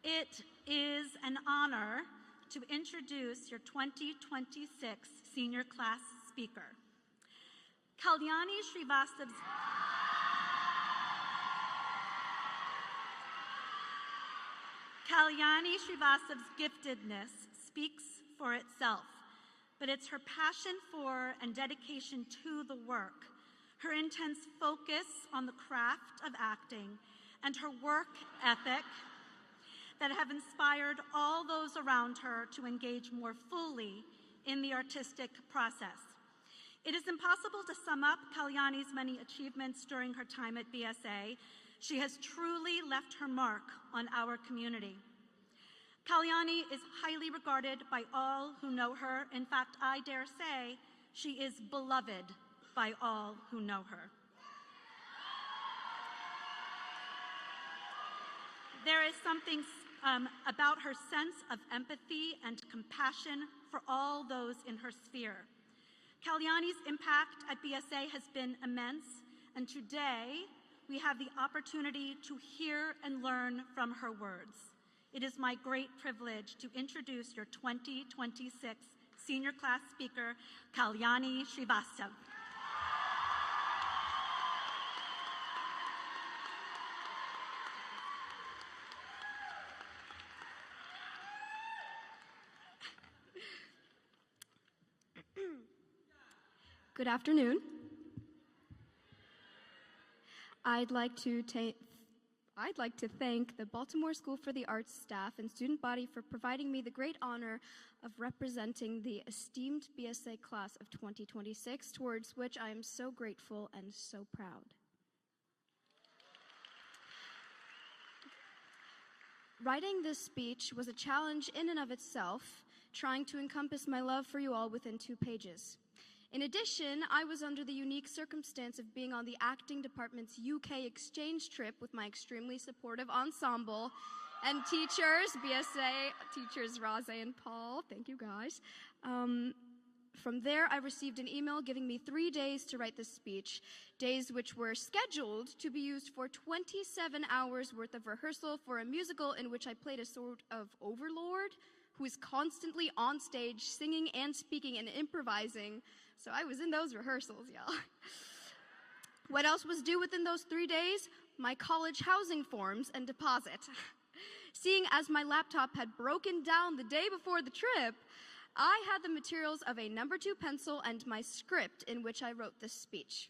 It is an honor to introduce your 2026 senior class speaker. Kalyani Srivastava's giftedness speaks for itself, but it's her passion for and dedication to the work, her intense focus on the craft of acting, and her work ethic that have inspired all those around her to engage more fully in the artistic process. It is impossible to sum up Kalyani's many achievements during her time at BSA. She has truly left her mark on our community. Kalyani is highly regarded by all who know her. In fact, I dare say she is beloved by all who know her. There is something about her sense of empathy and compassion for all those in her sphere. Kalyani's impact at BSA has been immense, and today we have the opportunity to hear and learn from her words. It is my great privilege to introduce your 2026 senior class speaker, Kalyani Srivastava. Good afternoon. I'd like to thank the Baltimore School for the Arts staff and student body for providing me the great honor of representing the esteemed BSA class of 2026, towards which I am so grateful and so proud. Writing this speech was a challenge in and of itself, trying to encompass my love for you all within 2 pages. In addition, I was under the unique circumstance of being on the acting department's UK exchange trip with my extremely supportive ensemble and teachers, BSA teachers Raze and Paul. Thank you guys. From there, I received an email giving me 3 days to write this speech, days which were scheduled to be used for 27 hours worth of rehearsal for a musical in which I played a sort of overlord who is constantly on stage singing and speaking and improvising. So I was in those rehearsals, y'all. What else was due within those 3 days? My college housing forms and deposit. Seeing as my laptop had broken down the day before the trip, I had the materials of a No. 2 pencil and my script in which I wrote this speech.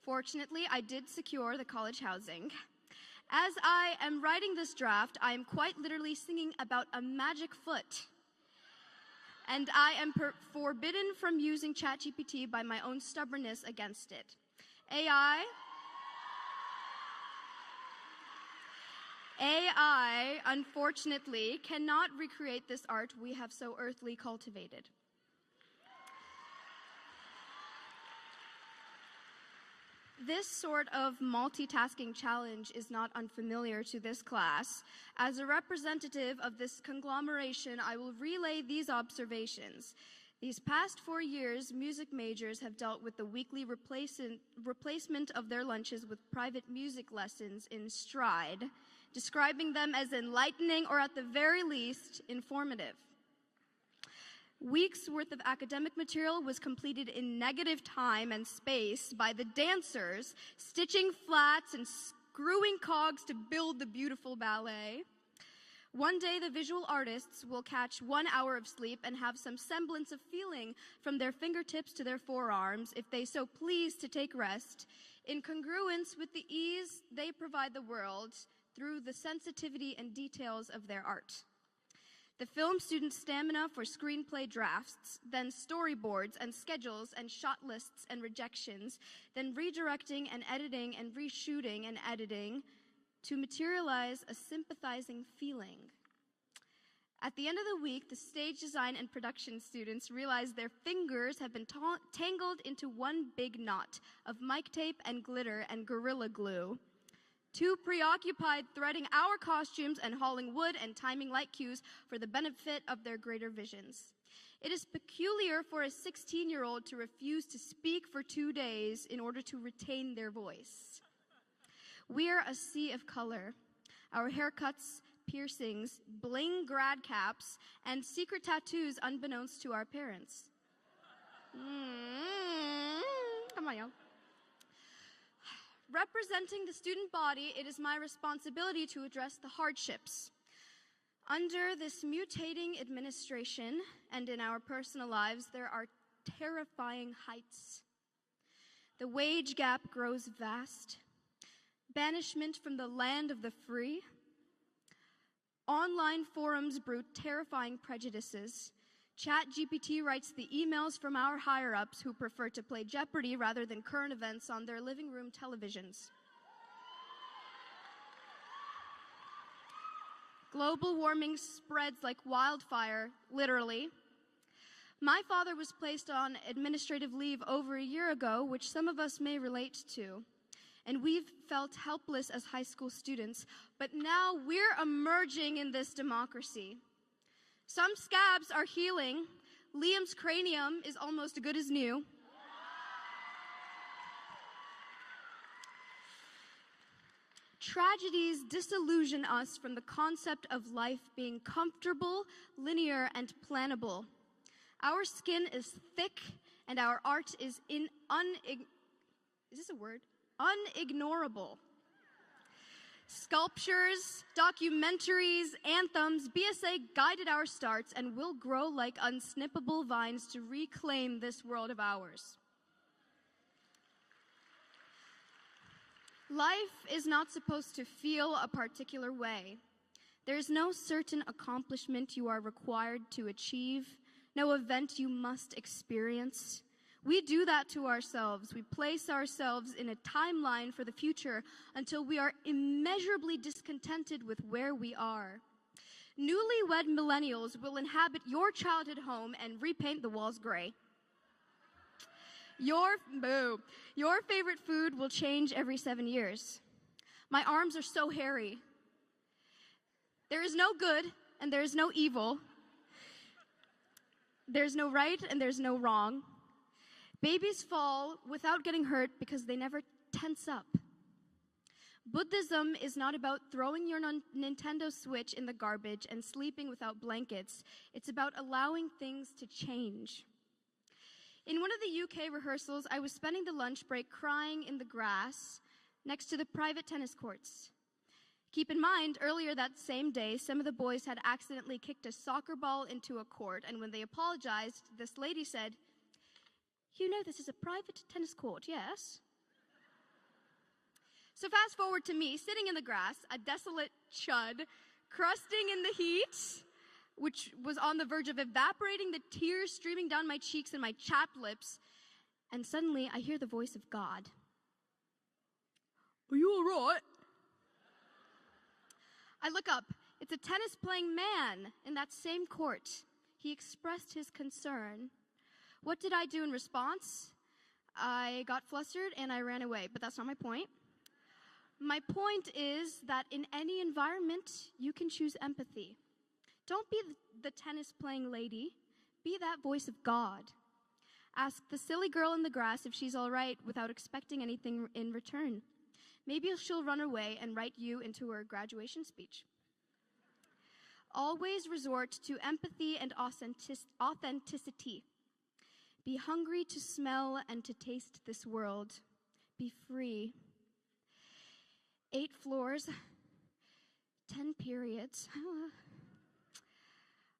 Fortunately, I did secure the college housing. As I am writing this draft, I am quite literally singing about a magic foot. And I am forbidden from using ChatGPT by my own stubbornness against it. AI, unfortunately, cannot recreate this art we have so earthly cultivated. This sort of multitasking challenge is not unfamiliar to this class. As a representative of this conglomeration, I will relay these observations. These past 4 years, music majors have dealt with the weekly replacement of their lunches with private music lessons in stride, describing them as enlightening or at the very least informative. Weeks' worth of academic material was completed in negative time and space by the dancers, stitching flats and screwing cogs to build the beautiful ballet. One day, the visual artists will catch 1 hour of sleep and have some semblance of feeling from their fingertips to their forearms, if they so please to take rest, in congruence with the ease they provide the world through the sensitivity and details of their art. The film students' stamina for screenplay drafts, then storyboards and schedules and shot lists and rejections, then redirecting and editing and reshooting and editing to materialize a sympathizing feeling. At the end of the week, the stage design and production students realize their fingers have been tangled into one big knot of mic tape and glitter and Gorilla Glue. Too preoccupied threading our costumes and hauling wood and timing light cues for the benefit of their greater visions. It is peculiar for a 16-year-old to refuse to speak for 2 days in order to retain their voice. We are a sea of color. Our haircuts, piercings, bling grad caps, and secret tattoos unbeknownst to our parents. Come on, y'all. Representing the student body, it is my responsibility to address the hardships. Under this mutating administration and in our personal lives, there are terrifying heights. The wage gap grows vast. Banishment from the land of the free. Online forums brew terrifying prejudices. ChatGPT writes the emails from our higher-ups who prefer to play Jeopardy rather than current events on their living room televisions. Global warming spreads like wildfire, literally. My father was placed on administrative leave over a year ago, which some of us may relate to. And we've felt helpless as high school students, but now we're emerging in this democracy. Some scabs are healing. Liam's cranium is almost good as new. Tragedies disillusion us from the concept of life being comfortable, linear, and plannable. Our skin is thick, and our art is unignorable. Sculptures, documentaries, anthems, BSA guided our starts and will grow like unsnippable vines to reclaim this world of ours. Life is not supposed to feel a particular way. There is no certain accomplishment you are required to achieve, no event you must experience. We do that to ourselves. We place ourselves in a timeline for the future until we are immeasurably discontented with where we are. Newlywed millennials will inhabit your childhood home and repaint the walls gray. Your favorite food will change every 7 years. My arms are so hairy. There is no good and there is no evil. There's no right and there's no wrong. Babies fall without getting hurt because they never tense up. Buddhism is not about throwing your Nintendo Switch in the garbage and sleeping without blankets. It's about allowing things to change. In one of the UK rehearsals, I was spending the lunch break crying in the grass next to the private tennis courts. Keep in mind, earlier that same day, some of the boys had accidentally kicked a soccer ball into a court, and when they apologized, this lady said, "You know this is a private tennis court, yes?" So fast forward to me, sitting in the grass, a desolate chud, crusting in the heat, which was on the verge of evaporating, the tears streaming down my cheeks and my chapped lips, and suddenly I hear the voice of God. "Are you all right?" I look up. It's a tennis-playing man in that same court. He expressed his concern. What did I do in response? I got flustered and I ran away, but that's not my point. My point is that in any environment, you can choose empathy. Don't be the tennis-playing lady. Be that voice of God. Ask the silly girl in the grass if she's all right without expecting anything in return. Maybe she'll run away and write you into her graduation speech. Always resort to empathy and authenticity. Be hungry to smell and to taste this world. Be free. 8 floors, 10 periods.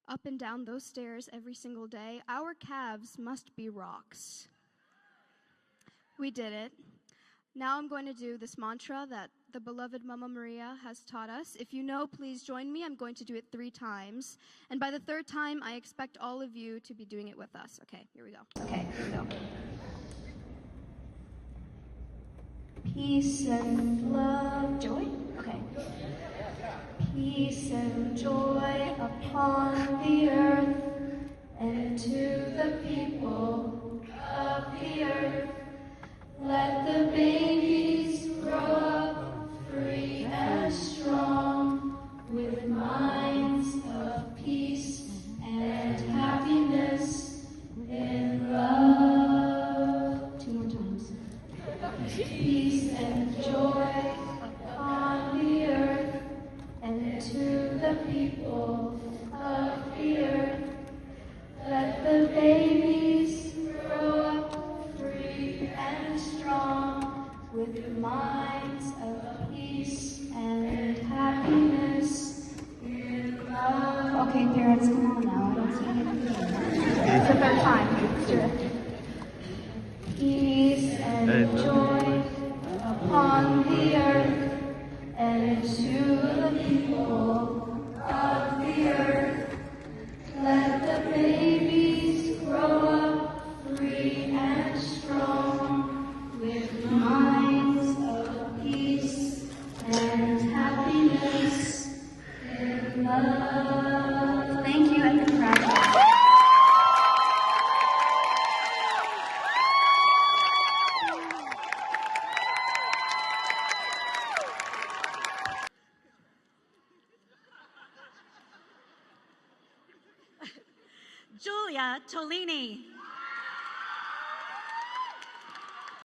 Up and down those stairs every single day. Our calves must be rocks. We did it. Now I'm going to do this mantra that the beloved Mama Maria has taught us. If you know, please join me. I'm going to do it 3 times. And by the 3rd time, I expect all of you to be doing it with us. Okay, here we go. Peace and love, joy? Okay. Peace and joy upon the earth and to the people of the earth. Let the babies grow up free and strong with minds of peace and happiness in love. 2 more times. Peace and joy upon the earth and to the people of the earth. Let the babies grow up free and strong, with minds of peace and happiness in love. Okay, parents, come on now. I don't see anything. It's the third time. Let's do it. Peace and joy upon the earth and to the people of the earth. Let the babies grow up free and strong, with minds of peace and happiness in love. Thank you, and congratulations. Julia Tolini.